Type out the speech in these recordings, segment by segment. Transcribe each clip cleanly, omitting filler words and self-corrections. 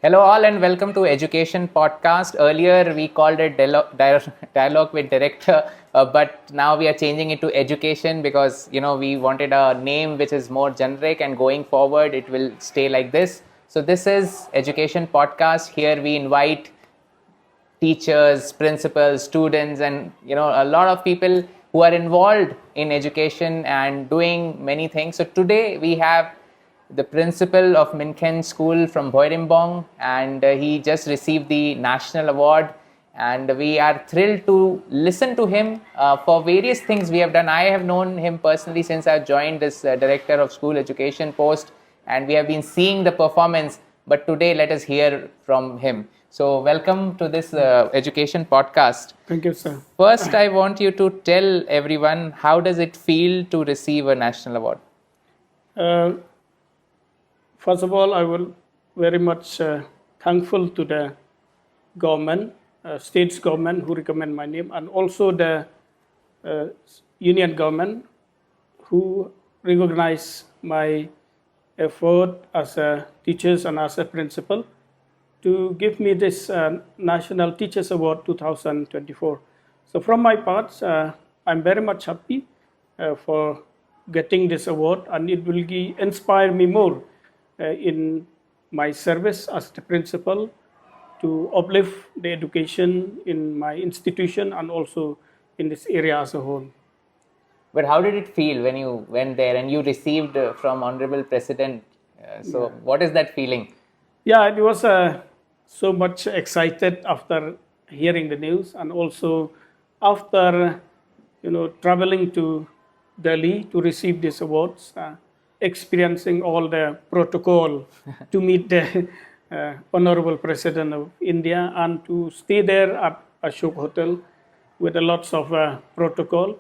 Hello all and welcome to Education Podcast. Earlier we called it Dialogue with Director, but now we are changing it to Education because we wanted a name which is more generic, and going forward it will stay like this. So this is Education Podcast. Here we invite teachers, principals, students, and a lot of people who are involved in education and doing many things. So today we have the principal of Myngken school from Boirimbong, and he just received the national award, and we are thrilled to listen to him for various things we have done. I have known him personally since I joined this director of school education post, and we have been seeing the performance, but today let us hear from him. So welcome to this education podcast. Thank you, sir. First, I want you to tell everyone, how does it feel to receive a national award? First of all, I will very much thankful to the government, state's government who recommend my name, and also the union government who recognize my effort as a teachers and as a principal to give me this National Teachers Award 2024. So from my part, I'm very much happy for getting this award, and it will inspire me more in my service as the principal to uplift the education in my institution and also in this area as a whole. But how did it feel when you went there and you received from Honorable President? What is that feeling? Yeah, it was so much excited after hearing the news, and also after traveling to Delhi to receive these awards, experiencing all the protocol to meet the Honorable President of India and to stay there at Ashok Hotel with a lots of protocol.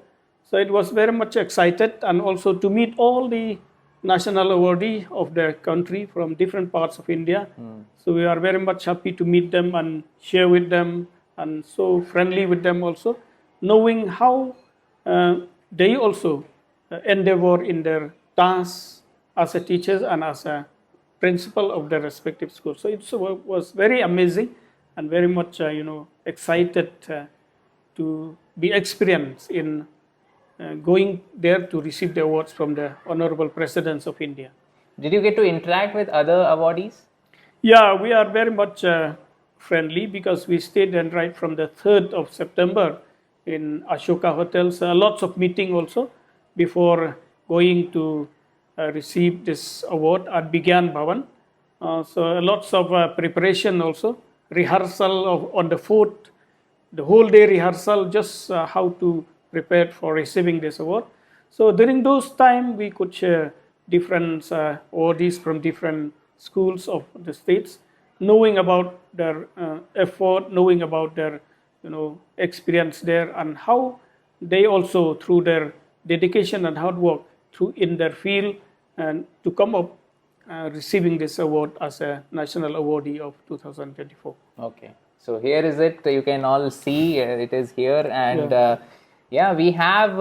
So it was very much excited, and also to meet all the national awardee of the country from different parts of India. So we are very much happy to meet them and share with them, and so friendly with them also, knowing how they also endeavor in their tasks as a teachers and as a principal of their respective schools. So it was very amazing and very much excited to be experienced in going there to receive the awards from the Honorable Presidents of India. Did you get to interact with other awardees? Yeah, we are very much friendly because we stayed and right from the 3rd of September in Ashoka Hotels. Lots of meeting also before going to receive this award at Bigyan Bhavan. So lots of preparation also, rehearsal on the 4th, the whole day rehearsal, just how to prepare for receiving this award. So during those time, we could share different awardees from different schools of the states, knowing about their effort, knowing about their experience there, and how they also through their dedication and hard work through in their field and to come up receiving this award as a national awardee of 2024. Okay, so here is it. You can all see it is here, and we have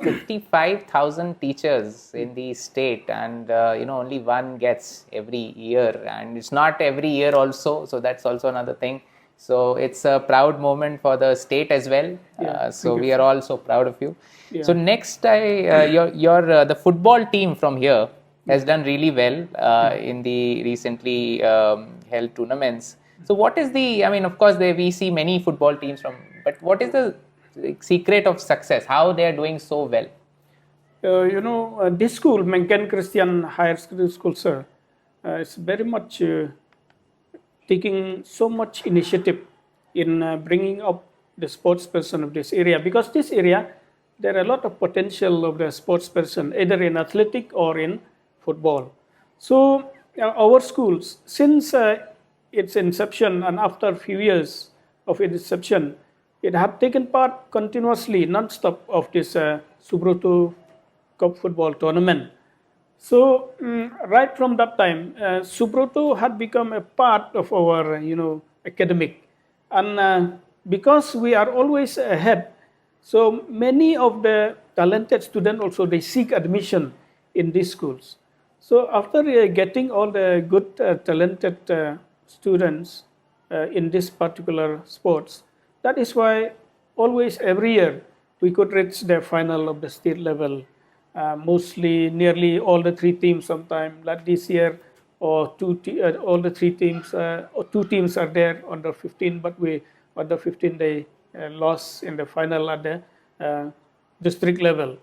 55,000 teachers in the state, and only one gets every year, and it's not every year also. So that's also another thing. So it's a proud moment for the state as well. So we are all so proud of you. Yeah. So next, the football team from here has done really well in the recently held tournaments. So what is of course we see many football teams but what is the secret of success? How they are doing so well? This school, Myngken Christian Higher School, sir, is very much taking so much initiative in bringing up the sports person of this area, because this area there are a lot of potential of the sports person either in athletic or in football. So our schools, since its inception and after a few years of its inception, it have taken part continuously, non-stop of this Subroto Cup football tournament. So right from that time, Subroto had become a part of our academic, and because we are always ahead, so many of the talented students also they seek admission in these schools. So after getting all the good talented students in this particular sports. That is why always every year we could reach the final of the state level. Mostly, nearly all the three teams. Sometime like this year, or all the three teams, or two teams are there under 15, but we under 15 they lost in the final at the district level.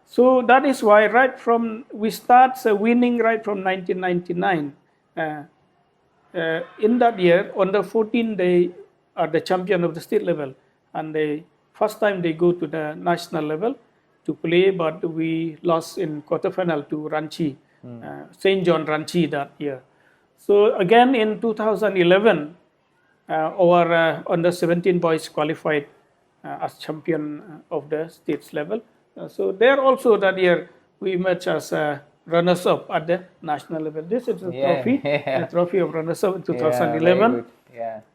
So that is why right from we start winning right from 1999. In that year, on the 14, they are the champion of the state level, and the first time they go to the national level to play, but we lost in quarterfinal to Ranchi, St. John Ranchi that year. So again in 2011, our under 17 boys qualified as champion of the states level. So there also that year we emerged as runners up at the national level. This is a trophy, a trophy of runners up in 2011.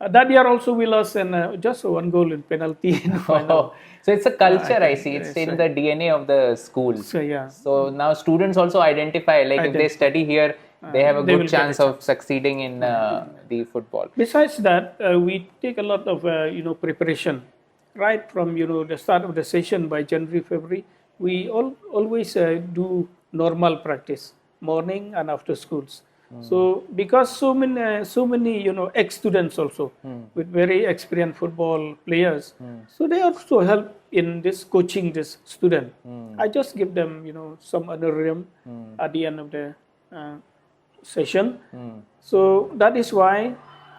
That year also we lost in just one goal in penalty in the final. So it's a culture, I see. It's in the DNA of the school. So now students also identify, like if they study here, they have a good chance of succeeding in the football. Besides that, we take a lot of preparation right from the start of the session. By January, February, we always do normal practice morning and after schools. So because so many ex students also with very experienced football players, so they also help in this coaching this student. I just give them some honorarium at the end of the session. So that is why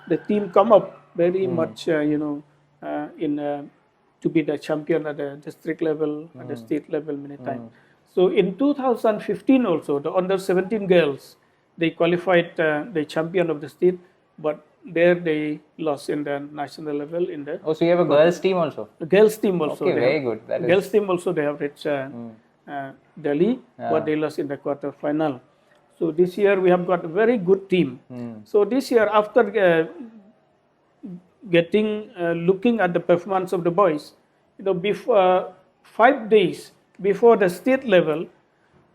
the team come up very much in to be the champion at the district level, at the state level many times. So in 2015 also, the under 17 girls, they qualified the champion of the state, but there they lost in the national level. So you have a girls team also? A girls team also. Okay, very good. Girls team also they have reached Delhi, but they lost in the quarter final. So this year we have got a very good team. So this year after looking at the performance of the boys, before 5 days before the state level,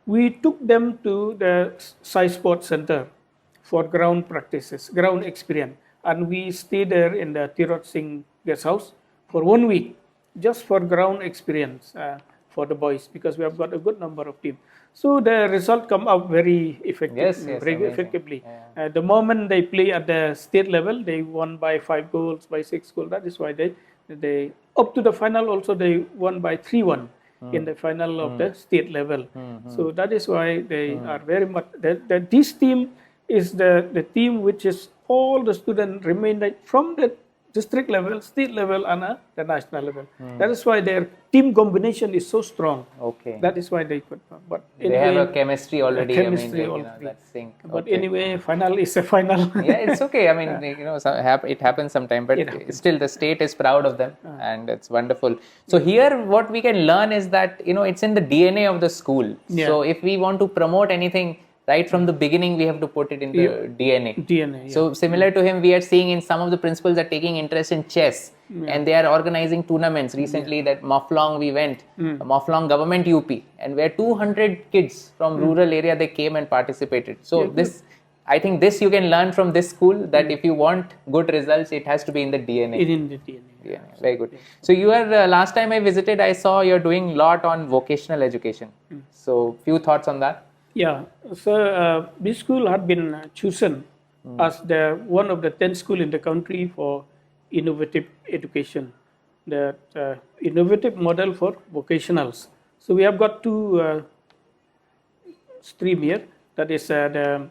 we took them to the Sai Sports Center for ground practices, ground experience, and we stayed there in the Tirot Singh guest house for 1 week, just for ground experience for the boys, because we have got a good number of teams. So the result come out very effectively. The moment they play at the state level, they won by 5 goals, by 6 goals. That is why they up to the final also they won by 3-1 in the final of the state level. So that is why they are very much. This team is the team which is all the students remain from the district level, state level, and the national level. That is why their team combination is so strong. That is why they could. But they have a chemistry already. But anyway, final is a final. It's okay. I mean, it happens sometime, but still the state is proud of them, and it's wonderful. So here, what we can learn is that it's in the DNA of the school. So if we want to promote anything, right from the beginning, we have to put it in the DNA. So similar to him, we are seeing in some of the principals are taking interest in chess, and they are organizing tournaments. Recently, that Maflong we went, Maflong government UP, and where 200 kids from rural area they came and participated. So I think this you can learn from this school, that if you want good results, it has to be in the DNA. In the DNA. Very good. So you are last time I visited, I saw you're doing a lot on vocational education. So few thoughts on that. So this school had been chosen as one of the 10 schools in the country for innovative education, the innovative model for vocationals. So we have got two streams here, that is the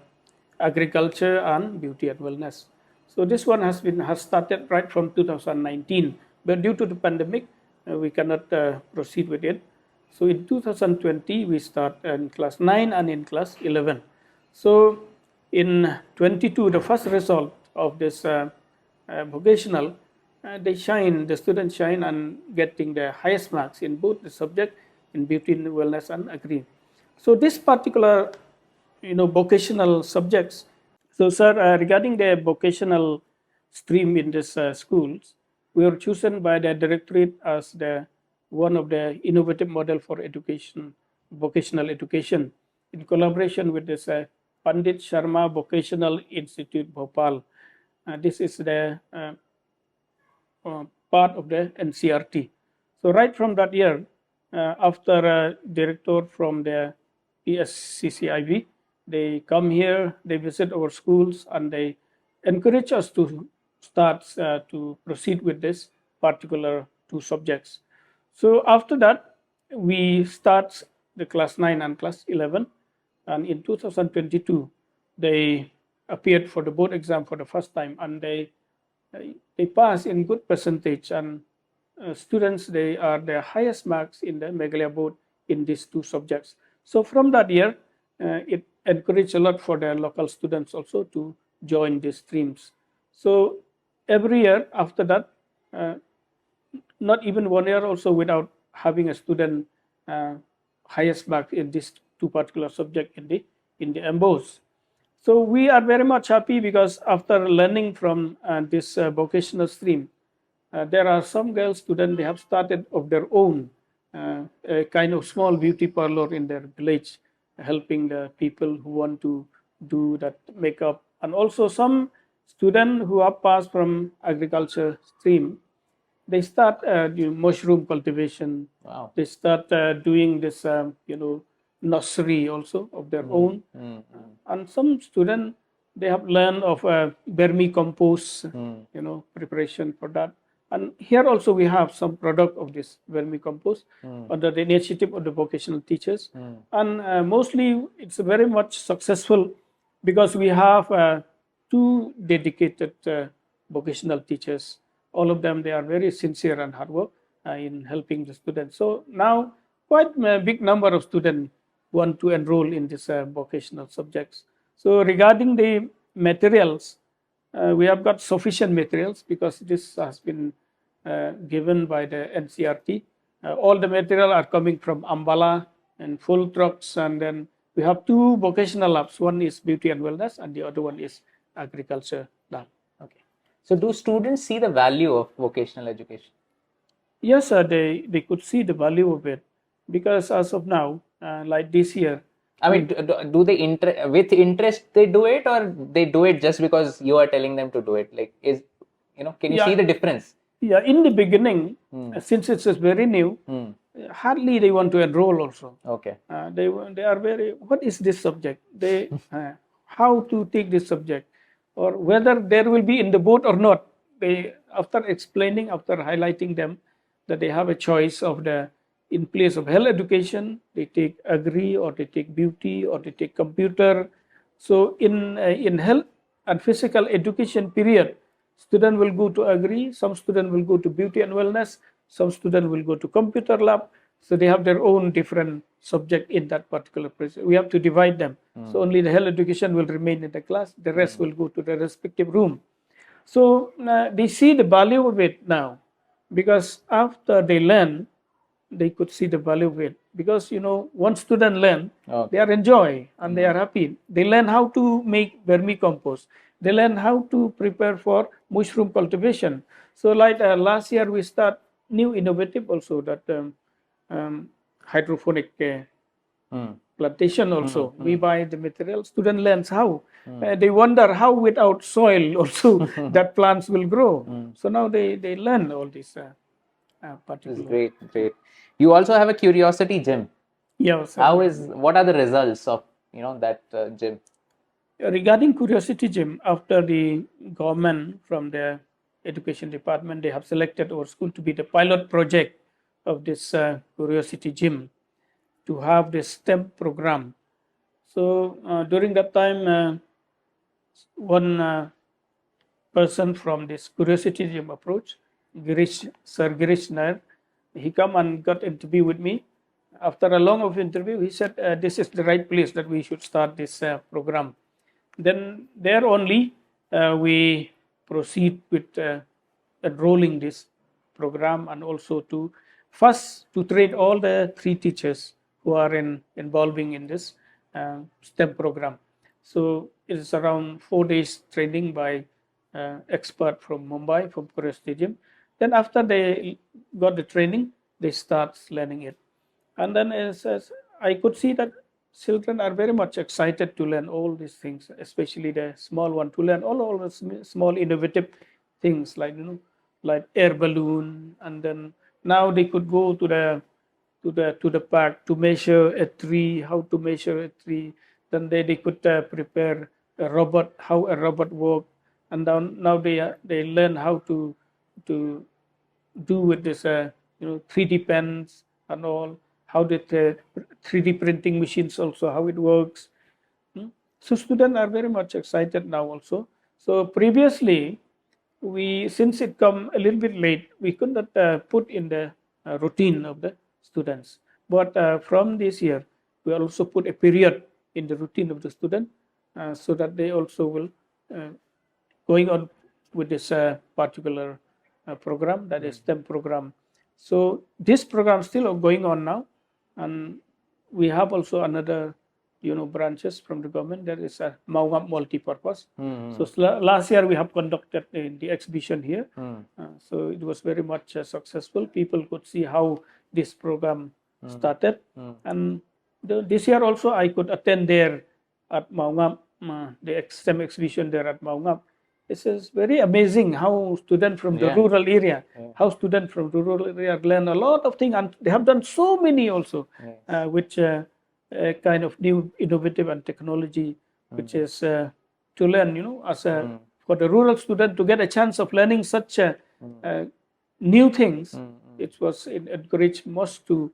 agriculture and beauty and wellness. So this one has started right from 2019, but due to the pandemic, we cannot proceed with it. So in 2020, we start in class 9 and in class 11. So in 22, the first result of this vocational, the students shine and getting the highest marks in both the subject, in beauty and wellness and agri. So this particular, vocational subjects. So sir, regarding the vocational stream in this schools, we were chosen by the directorate as one of the innovative model for education, vocational education, in collaboration with this Pandit Sharma Vocational Institute, Bhopal. This is the part of the NCRT. So right from that year, after a director from the PSCCIB, they come here, they visit our schools, and they encourage us to start to proceed with this particular two subjects. So after that, we start the class 9 and class 11, and in 2022, they appeared for the board exam for the first time, and they pass in good percentage, and students, they are the highest marks in the Meghalaya board in these two subjects. So from that year, it encouraged a lot for the local students also to join these streams. So every year after that, not even 1 year also without having a student highest mark in this two particular subject in the MBOs. So we are very much happy because after learning from this vocational stream, there are some girl students, they have started of their own a kind of small beauty parlor in their village, helping the people who want to do that makeup. And also some students who have passed from agriculture stream, they start doing mushroom cultivation. Wow. They start doing this, nursery also of their own. And some students, they have learned of vermicompost, preparation for that. And here also we have some product of this vermicompost under the initiative of the vocational teachers. And mostly it's very much successful because we have two dedicated vocational teachers. All of them, they are very sincere and hard work in helping the students. So now quite a big number of students want to enroll in this vocational subjects. So regarding the materials, we have got sufficient materials because this has been given by the NCRT. All the material are coming from Ambala and full trucks, and then we have two vocational labs. One is beauty and wellness, and the other one is agriculture lab. Okay. So do students see the value of vocational education? Yes, they could see the value of it because as of now, like this year, I mean, do they with interest they do it, or they do it just because you are telling them to do it? Like, can you see the difference? Yeah, in the beginning, since it's very new, hardly they want to enroll also. Okay. They are very, what is this subject? They how to take this subject, or whether there will be in the board or not. They, after explaining, after highlighting them that they have a choice of the, in place of health education, they take agri, or they take beauty, or they take computer. So in health and physical education period, student will go to agri, some student will go to beauty and wellness, some student will go to computer lab. So they have their own different subject in that particular place. We have to divide them. So only the health education will remain in the class, the rest will go to the respective room. So they see the value of it now, because after they learn, they could see the value of it. Because one student learn, they are enjoy and they are happy. They learn how to make vermicompost. They learn how to prepare for mushroom cultivation. So like last year we start new innovative also, that hydroponic plantation also. We buy the material, student learns how. They wonder how without soil also that plants will grow. So now they learn all this. This is great. You also have a curiosity gym. Yes. What are the results of that gym? Regarding curiosity gym, after the government from the education department, they have selected our school to be the pilot project of this curiosity gym, to have the STEM program. So during that time, one person from this curiosity gym approached, Sir Girish Nair. He come and got interview with me. After a long of interview, he said, this is the right place that we should start this program. Then there only we proceed with enrolling this program, and also to first to train all the 3 teachers who are involving in this STEM program. So it is around 4 days training by expert from Mumbai, from Curiosity Gym. Then after they got the training, they start learning it. And then as I could see that children are very much excited to learn all these things, especially the small one, to learn all the small innovative things like air balloon, and then now they could go to the park to measure a tree, how to measure a tree. Then they could prepare a robot, how a robot work, and now they learn how to do with this 3D pens and all, how the 3D printing machines also, how it works. So students are very much excited now also. So previously, since it come a little bit late, we could not put in the routine of the students. But from this year, we also put a period in the routine of the student, so that they also will uh, going on with this particular program, that is STEM program. So this program still going on now, and we have also another branches from the government. There is a Maungam multi-purpose. So last year we have conducted the exhibition here. So it was very much successful. People could see how this program started, and this year also I could attend there at Maungam, the STEM exhibition there at Maungam. This is very amazing how students from the rural area, learn a lot of things, and they have done so many also, which kind of new innovative and technology, which is to learn, as a for the rural student to get a chance of learning such new things. It encouraged most to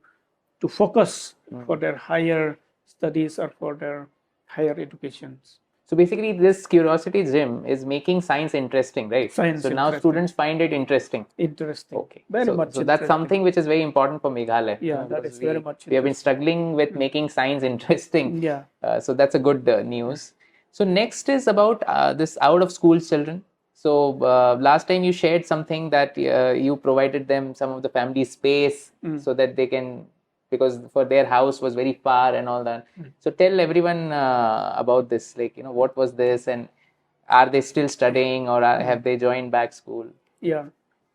focus for their higher studies or for their higher educations. So basically, this curiosity gym is making science interesting, right? Science so now interesting. Students find it interesting. Interesting. Okay. Very much. So that's something which is very important for Meghalaya. Yeah, that is very much. We have been struggling with making science interesting. Yeah. So that's a good news. So next is about this out of school children. So last time you shared something that you provided them some of the family space so that they can, because for their house was very far and all that. So tell everyone about this, like, what was this, and are they still studying, or have they joined back school? Yeah.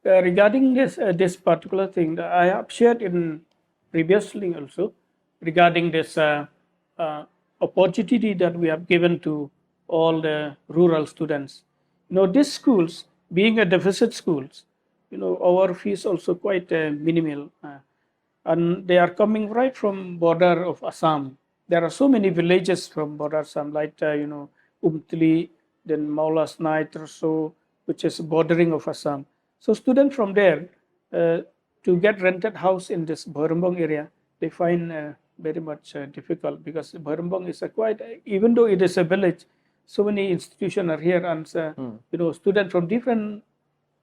Regarding this particular thing, that I have shared in previously also, regarding this opportunity that we have given to all the rural students. These schools, being a deficit schools, our fees also quite minimal. And they are coming right from border of Assam. There are so many villages from border Assam, like Umtli, then Maulas Night or so, which is bordering of Assam. So students from there, to get rented house in this Bharumbang area, they find very much difficult, because Bharumbang is a quite, even though it is a village, so many institutions are here, and students from different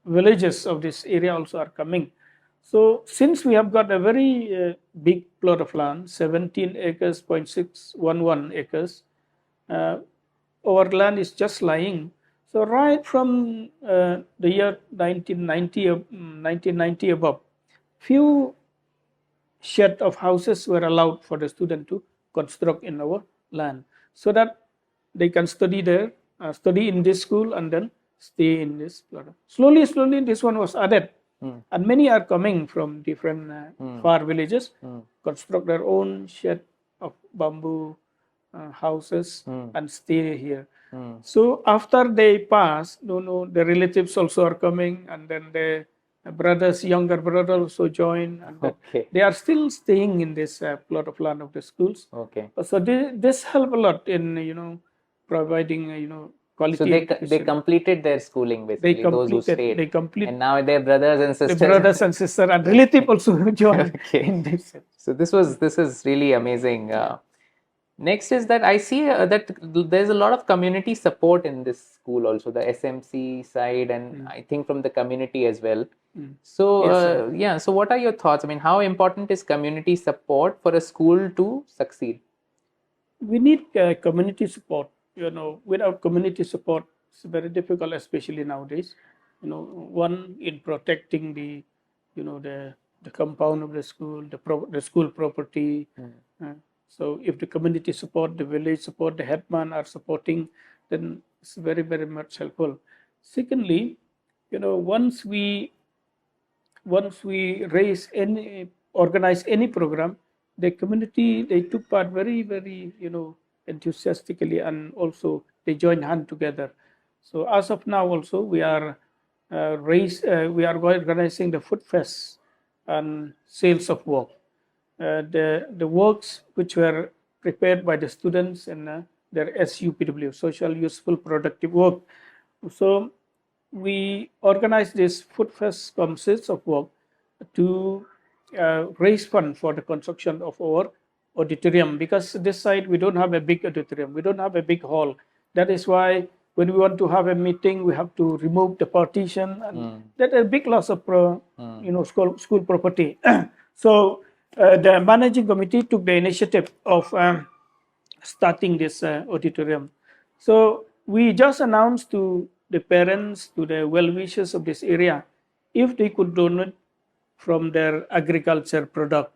villages of this area also are coming. So since we have got a very big plot of land, 17 acres, 0.611 acres, our land is just lying. So right from the year 1990 above, few shed of houses were allowed for the student to construct in our land, so that they can study there, study in this school, and then stay in this plot. Slowly, this one was added. And many are coming from different far villages, construct their own shed of bamboo houses and stay here. So after they pass, the relatives also are coming, and then the younger brothers also join, and they are still staying in this plot of land of the schools. Okay. So this help a lot in providing quality. So they completed their schooling, basically. Those who stayed. They completed. And now their brothers and sisters. The brothers and sisters and relatives also joined in this. So this is really amazing. Next is that I see that there's a lot of community support in this school also, the SMC side, and I think from the community as well. So so what are your thoughts? I mean, how important is community support for a school to succeed? We need community support. Without community support, it's very difficult, especially nowadays. One, in protecting the compound of the school, the school property. So if the community support, the village support, the headman are supporting, then it's very, very much helpful. Secondly, once we organize any program, the community, they took part very, very, enthusiastically, and also they joined hand together. So as of now, also we are we are organizing the food fest and sales of work. The works which were prepared by the students in their SUPW, social useful productive work. So we organized this food fest consists of work to raise fund for the construction of our auditorium, because this side we don't have a big auditorium, we don't have a big hall. That is why when we want to have a meeting, we have to remove the partition, and that a big loss of school property. So the managing committee took the initiative of starting this auditorium. So we just announced to the parents, to the well wishers of this area, if they could donate from their agriculture product.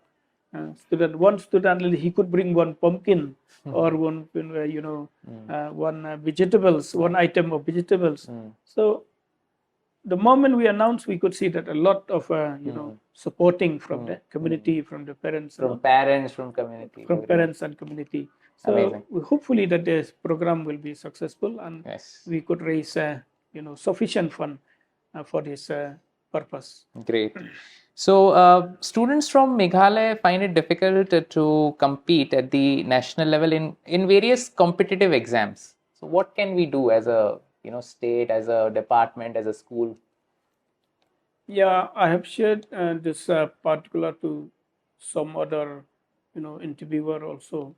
One student, he could bring one pumpkin or one, one vegetables, one item of vegetables. So the moment we announced, we could see that a lot of supporting from the community, from the parents, from parents, from community, from parents and community. So amazing. Hopefully that this program will be successful, and Yes. we could raise sufficient fund for this purpose. Great. So students from Meghalaya find it difficult to compete at the national level in various competitive exams. So what can we do as a state, as a department, as a school? Yeah, I have shared this particular to some other interviewer also.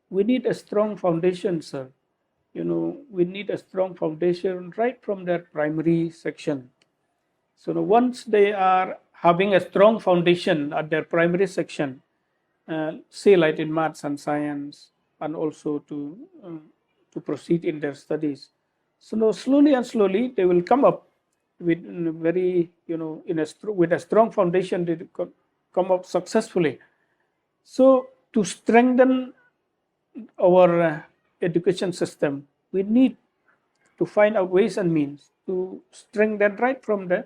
We need a strong foundation, sir. We need a strong foundation right from their primary section. So once they are having a strong foundation at their primary section, say like in maths and science, and also to proceed in their studies. So now slowly and slowly they will come up with very with a strong foundation. They come up successfully. So to strengthen our education system, we need to find out ways and means to strengthen right from the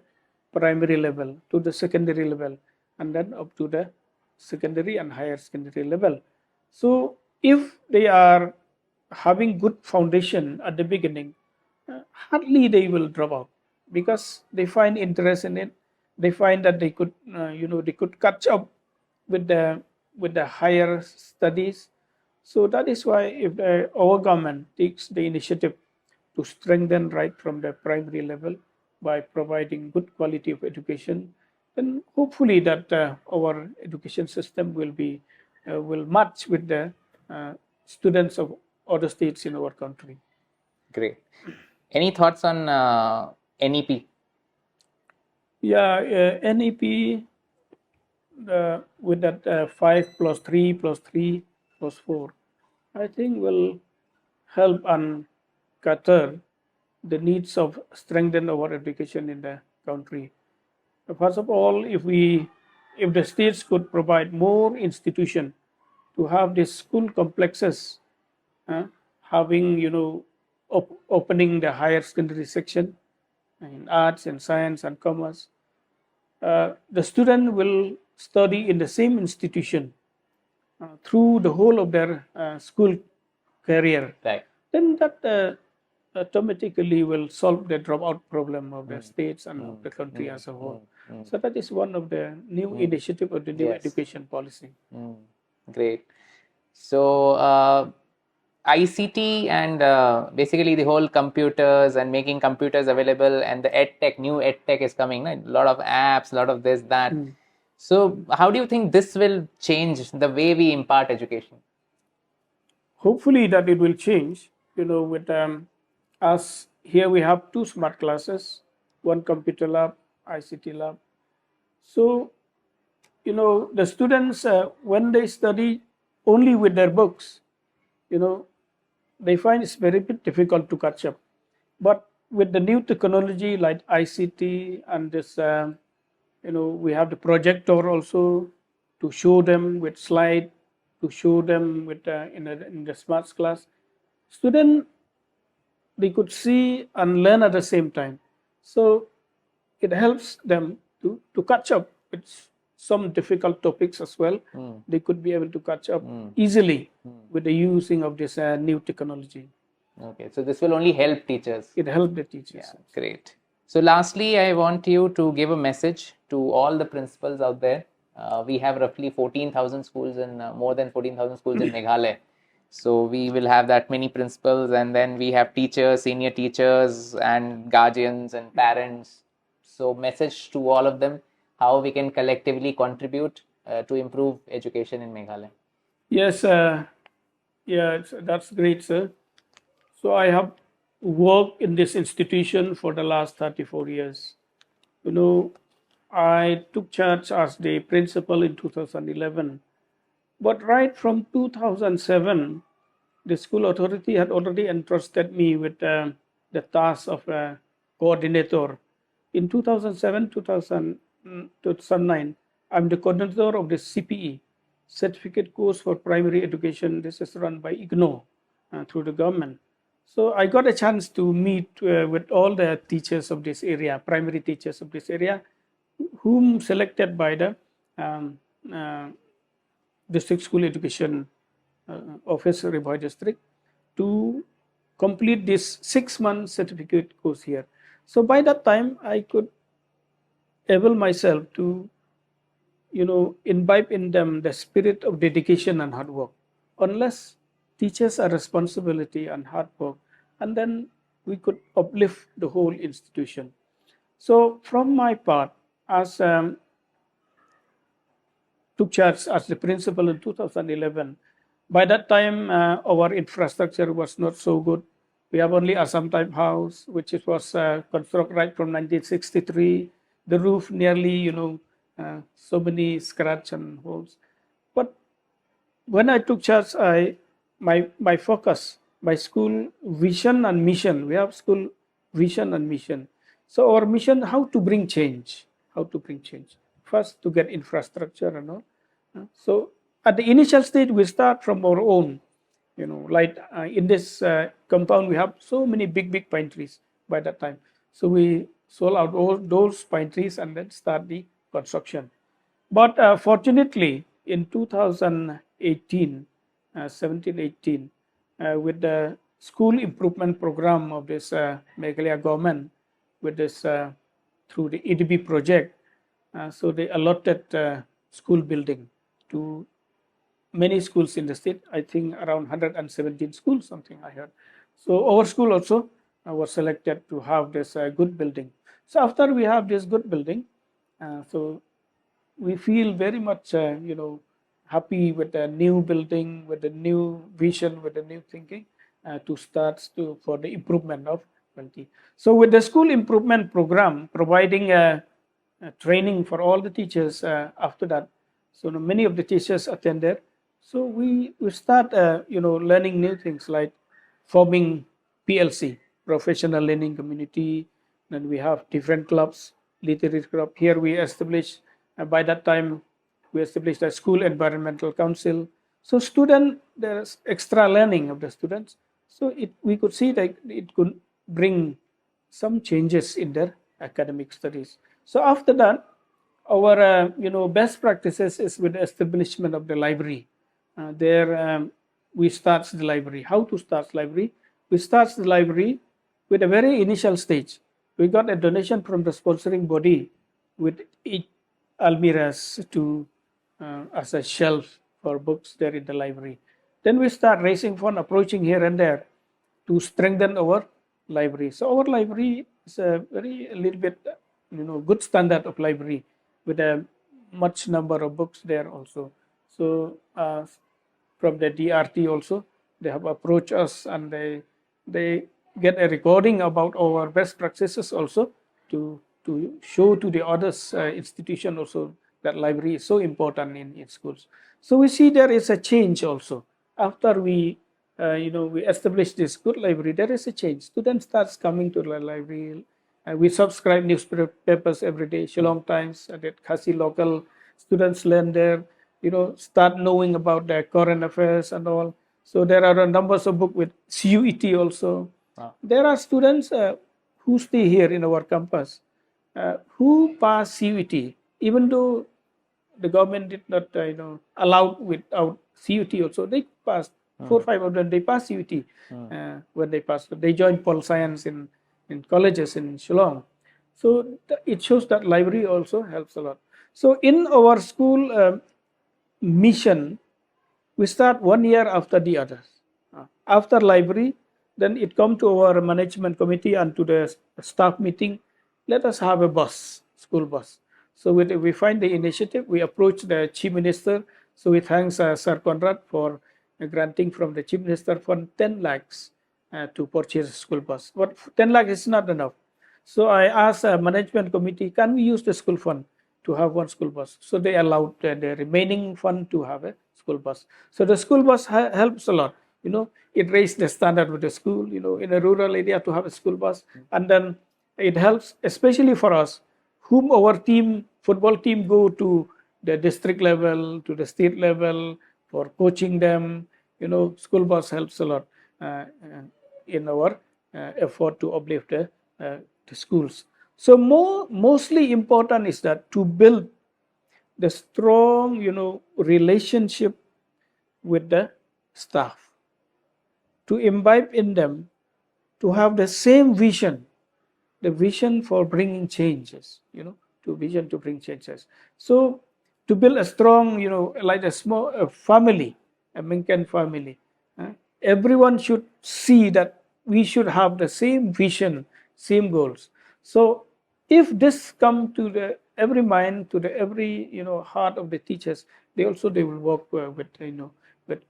primary level to the secondary level, and then up to the secondary and higher secondary level. So if they are having good foundation at the beginning, hardly they will drop out, because they find interest in it. They find that they could they could catch up with the higher studies. So that is why if our government takes the initiative to strengthen right from the primary level by providing good quality of education, then hopefully that our education system will match with the students of other states in our country. Great. Any thoughts on NEP? Yeah, NEP with that 5 plus 3 plus 3 plus 4, I think will help and cater the needs of strengthen our education in the country. First of all, if the states could provide more institution to have these school complexes, having opening the higher secondary section in arts and science and commerce, the student will study in the same institution through the whole of their school career. Right. Then that automatically will solve the dropout problem of the states and of the country as a whole. So that is one of the new initiative of the new education policy. Great. So ICT and basically the whole computers and making computers available, and the EdTech, new EdTech is coming, right? A lot of apps, a lot of this, that. So how do you think this will change the way we impart education? Hopefully that it will change, with us here we have 2 smart classes, 1 computer lab, ICT lab. So, the students, when they study only with their books, they find it's very bit difficult to catch up. But with the new technology like ICT and this, we have the projector also to show them with slide, to show them with in the smart class. Student, they could see and learn at the same time. So it helps them to catch up with some difficult topics as well, they could be able to catch up easily with the using of this new technology. Okay, so this will only help teachers. It helped the teachers. Yeah, great. So lastly, I want you to give a message to all the principals out there. We have roughly 14,000 schools and more than 14,000 schools in Meghalaya. So we will have that many principals, and then we have teachers, senior teachers, and guardians and parents. So message to all of them, how we can collectively contribute to improve education in Meghalaya. Yes, that's great, sir. So I have worked in this institution for the last 34 years. You know, I took charge as the principal in 2011. But right from 2007, the school authority had already entrusted me with the task of a coordinator. In 2007, 2009, I'm the coordinator of the CPE, Certificate Course for Primary Education. This is run by IGNO through the government. So I got a chance to meet with all the teachers of this area, primary teachers of this area, whom selected by the district school education office, Riboy district, to complete this 6-month certificate course here. So by that time, I could able myself to, imbibe in them the spirit of dedication and hard work. Unless teachers are responsibility and hard work, and then we could uplift the whole institution. So from my part, as took charge as the principal in 2011. By that time, our infrastructure was not so good. We have only Assam type house, which was constructed right from 1963. The roof nearly, so many scratch and holes. But when I took charge, my focus, my school vision and mission. We have school vision and mission. So our mission, how to bring change. How to bring change. First, to get infrastructure and all. So at the initial stage, we start from our own. Like in this compound, we have so many big pine trees by that time. So we sold out all those pine trees and then start the construction. But fortunately, in 2018, 17-18, with the school improvement program of this Meghalaya government, with this through the EDB project, so they allotted school building to many schools in the state. I think around 117 schools, something I heard. So our school also was selected to have this good building. So after we have this good building, so we feel very much, happy with the new building, with the new vision, with the new thinking to start for the improvement of quality. So with the school improvement program, providing training for all the teachers after that. So many of the teachers attended. So we start, learning new things like forming PLC, Professional Learning Community. Then we have different clubs, literary club. Here we established, by that time, we established a school environmental council. So there's extra learning of the students. So we could see that it could bring some changes in their academic studies. So after that, our best practices is with the establishment of the library. There we start the library. How to start library? We start the library with a very initial stage. We got a donation from the sponsoring body with each almiras to as a shelf for books there in the library. Then we start raising fund, approaching here and there to strengthen our library. So our library is a little bit, good standard of library with a much number of books there also. So from the DRT also, they have approached us and they get a recording about our best practices also to show to the others institution also that library is so important in schools. So we see there is a change also after we we establish this good library. There is a change. Students starts coming to the library. We subscribe newspapers every day, Shillong Times, that Khasi local students learn there, start knowing about the current affairs and all. So there are numbers of books with CUET also. Wow. There are students who stay here in our campus who pass CUET, even though the government did not allow without CUT also. They passed 4 5 of them. They passed CUT when they passed. They joined pol science in colleges in Shillong. So it shows that library also helps a lot. So in our school mission, we start 1 year after the others. After library, then it come to our management committee and to the staff meeting. Let us have a bus, school bus. So we find the initiative. We approach the chief minister. So we thanks Sir Conrad for granting from the chief minister fund 10 lakhs to purchase a school bus. But 10 lakhs is not enough. So I asked a management committee, can we use the school fund to have one school bus? So they allowed the remaining fund to have a school bus. So the school bus helps a lot. It raised the standard with the school, in a rural area to have a school bus. And then it helps, especially for us, whom our team, football team, go to the district level, to the state level for coaching them. School bus helps a lot in our effort to uplift the schools. So mostly important is that to build the strong, relationship with the staff, to imbibe in them, to have the same vision, the vision for bringing changes, to vision to bring changes. So to build a strong, like a small family, a Myngken family, everyone should see that we should have the same vision, same goals. So if this come to the every mind, to the every heart of the teachers, they will work with with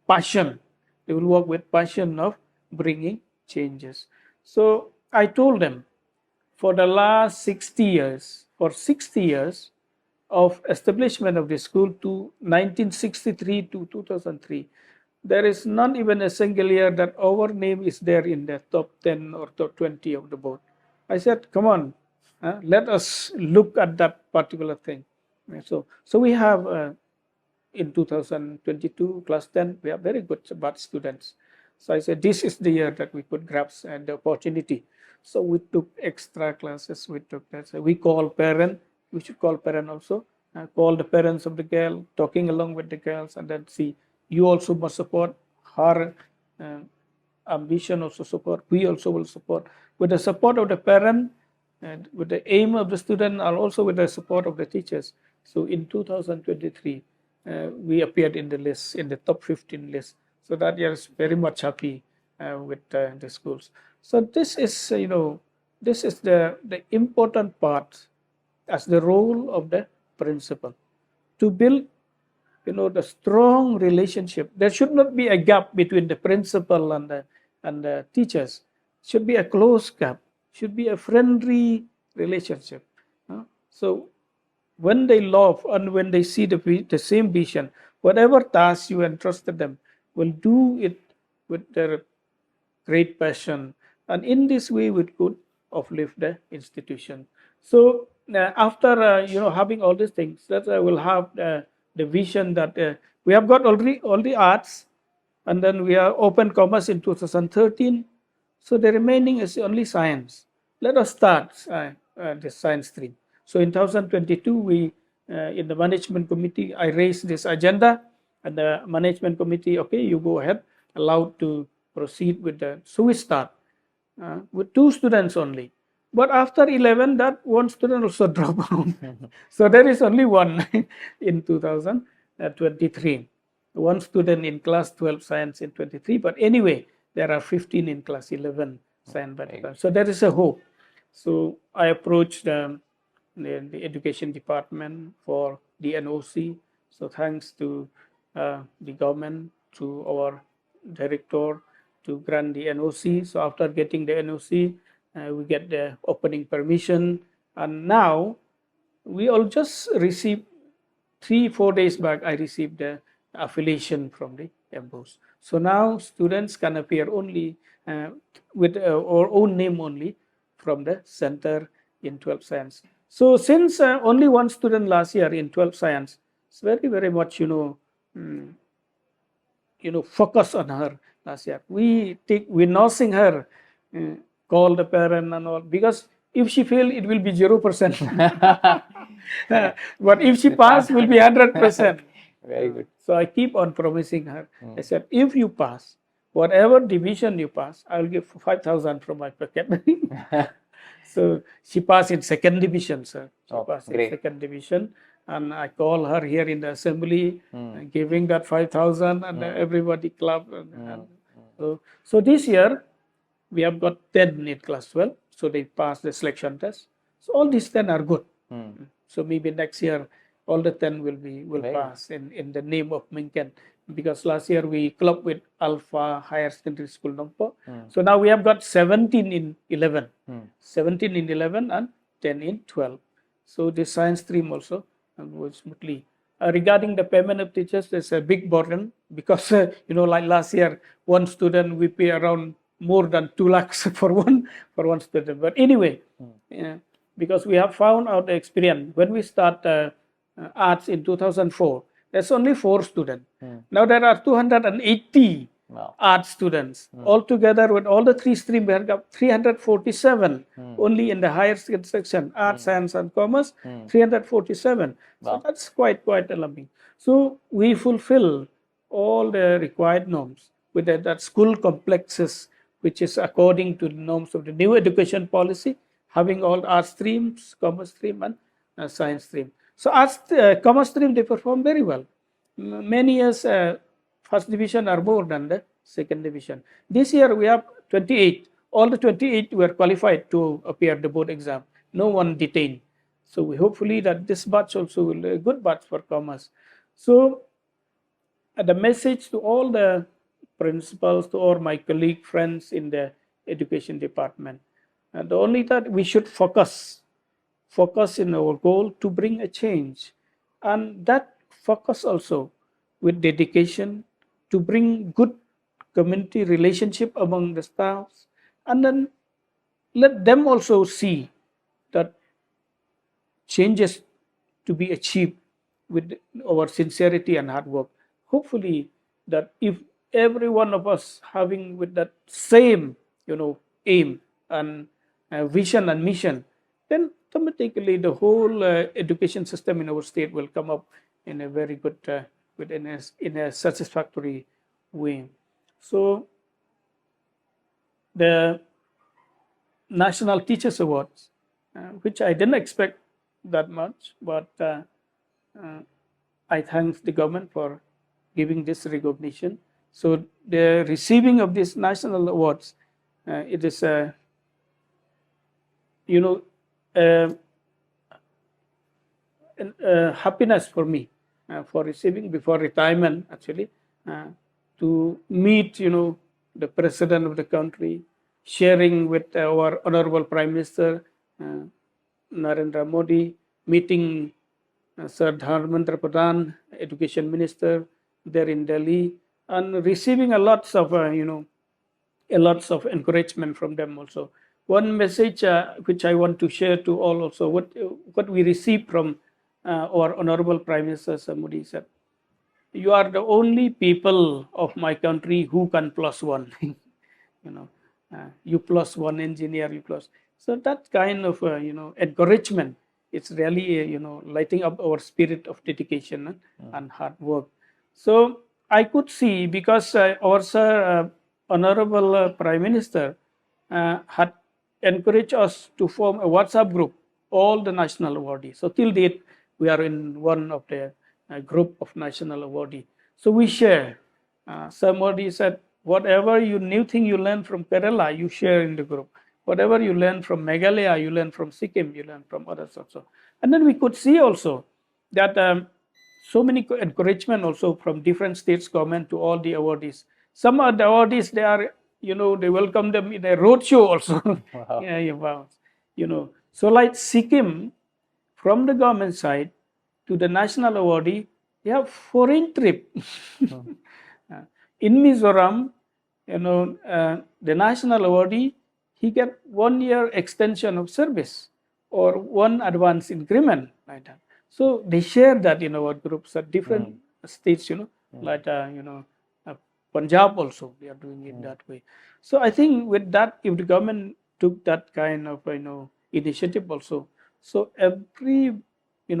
passion. They will work with passion of bringing changes. So I told them, for the last 60 years, for 60 years of establishment of the school to 1963 to 2003, there is not even a single year that our name is there in the top 10 or top 20 of the board. I said, come on, let us look at that particular thing. So we have in 2022, class 10, we have very good BAT students. So I said, this is the year that we could grasp the opportunity. So we took extra classes. We took that. So we call parent. We should call parent also. Call the parents of the girl, talking along with the girls, and then see, you also must support her ambition, also support. We also will support. With the support of the parent and with the aim of the student, and also with the support of the teachers. So in 2023, we appeared in the list, in the top 15 list. So that year is very much happy with the schools. So this is, this is the important part as the role of the principal, to build, the strong relationship. There should not be a gap between the principal and the teachers. Should be a close gap. Should be a friendly relationship. So when they love and when they see the same vision, whatever task you entrusted them, will do it with their great passion, and in this way we could uplift the institution. So after having all these things, that I will have the vision that we have got already all the arts, and then we are open commerce in 2013. So the remaining is only science. Let us start the science stream. So in 2022, we in the management committee, I raised this agenda, and the management committee, okay, you go ahead, allowed to proceed with the. So we start with 2 students only. But after 11, that one student also dropped out. So there is only one in 2023. One student in class 12 science in 23. But anyway, there are 15 in class 11 science. So there is a hope. So I approached the education department for the NOC. So thanks to the government, to our director, to grant the NOC. So after getting the NOC, we get the opening permission, and now we all just received 3-4 days back. I received the affiliation from the MBOS. So now students can appear only with our own name only from the center in 12 science. So since only one student last year in 12 science, it's very much focus on her last year. We nursing her, call the parent and all, because If she fail, it will be 0%. But if she pass, it will be 100%. Very good. So I keep on promising her. I said, if you pass, whatever division you pass, I will give 5,000 from my pocket. So she passed in second division, sir. She passed in second division. And I call her here in the assembly, giving that 5,000, and everybody clapped. So this year, we have got 10 in class 12. So they passed the selection test. So all these 10 are good. So maybe next year, all the 10 will pass in the name of Myngken. Because last year we clubbed with Alpha Higher Secondary School Nongpo. So now we have got 17 in 11. 17 in 11 and 10 in 12. So the science stream also was smoothly. Regarding the payment of teachers, there's a big burden because, like last year, one student we pay around more than 2 lakhs for one student. But anyway, because we have found out the experience when we start arts in 2004, there's only 4 students. Now there are 280 art students. Altogether, with all the 3 streams, we have got 347 only in the higher section, art, science, and commerce, 347. So that's quite alarming. So we fulfill all the required norms with that school complexes, which is according to the norms of the new education policy, having all art streams, commerce stream, and science stream. So arts, commerce stream, they perform very well. Many years, first division are more than the second division. This year we have 28. All the 28 were qualified to appear the board exam. No one detained. So we hopefully that this batch also will be a good batch for commerce. So the message to all the principals, to all my colleague friends in the education department, the only that we should focus in our goal to bring a change, and that focus also with dedication to bring good community relationship among the staffs, and then let them also see that changes to be achieved with our sincerity and hard work. Hopefully that if every one of us having with that same aim and vision and mission, then automatically the whole education system in our state will come up in a very good in a satisfactory way. So the National Teachers Awards, which I didn't expect that much, but I thank the government for giving this recognition. So the receiving of these national awards, it is happiness for me for receiving before retirement, actually, to meet the president of the country, sharing with our honorable Prime Minister Narendra Modi, meeting Sir Dharmendra Pradhan, Education Minister there in Delhi, and receiving a lots of encouragement from them also. One message which I want to share to all also, what we received from our honorable Prime Minister Modi said, "You are the only people of my country who can plus one." You plus one engineer, you plus. So that kind of encouragement, it's really lighting up our spirit of dedication and hard work. So I could see, because our sir, honorable Prime Minister had encouraged us to form a WhatsApp group, all the national awardees. So till date, we are in one of the group of national awardees. So we share. Sir Modi said, whatever new thing you learn from Kerala, you share in the group. Whatever you learn from Meghalaya, you learn from Sikkim, you learn from others also. And then we could see also that so many encouragement also from different states government to all the awardees. Some of the awardees, they are, they welcome them in a roadshow also. Wow. So like Sikkim, from the government side to the national awardee, they have foreign trip. In Mizoram, the national awardee, he get 1 year extension of service or 1 advance increment like that. So they share that in our groups at different states, like Punjab also, they are doing it that way. So I think with that, if the government took that kind of initiative also. So every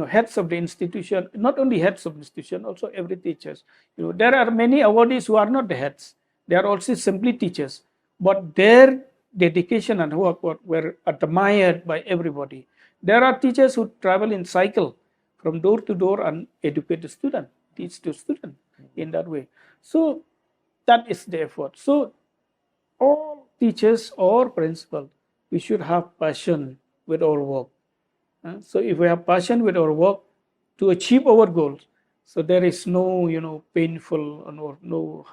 heads of the institution, not only heads of the institution, also every teachers. There are many awardees who are not the heads. They are also simply teachers, but their dedication and work were admired by everybody. There are teachers who travel in cycle from door to door and educate the student, teach the student in that way. So that is the effort. So all teachers or principal, we should have passion with our work. So if we have passion with our work to achieve our goals, so there is no painful or no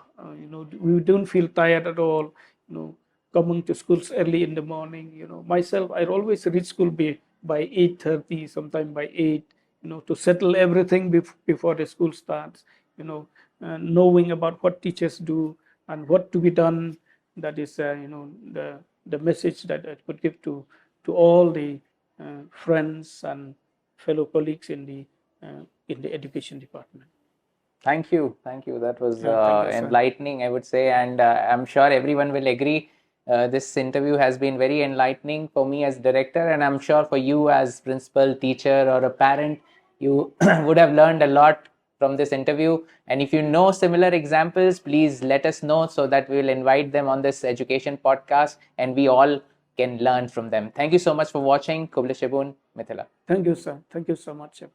we don't feel tired at all. Coming to schools early in the morning. Myself, I always reach school by 8:30, sometime by 8. To settle everything before the school starts. Knowing about what teachers do and what to be done. That is the message that I could give to all the friends and fellow colleagues in the education department. Thank you. Thank you. That was Thank you, sir. enlightening, I would say. And I'm sure everyone will agree. This interview has been very enlightening for me as director. And I'm sure for you as principal, teacher, or a parent, you would have learned a lot from this interview. And if you know similar examples, please let us know so that we will invite them on this education podcast and we all can learn from them. Thank you so much for watching. Kuble Shibun, Mithila. Thank you, sir. Thank you so much, sir.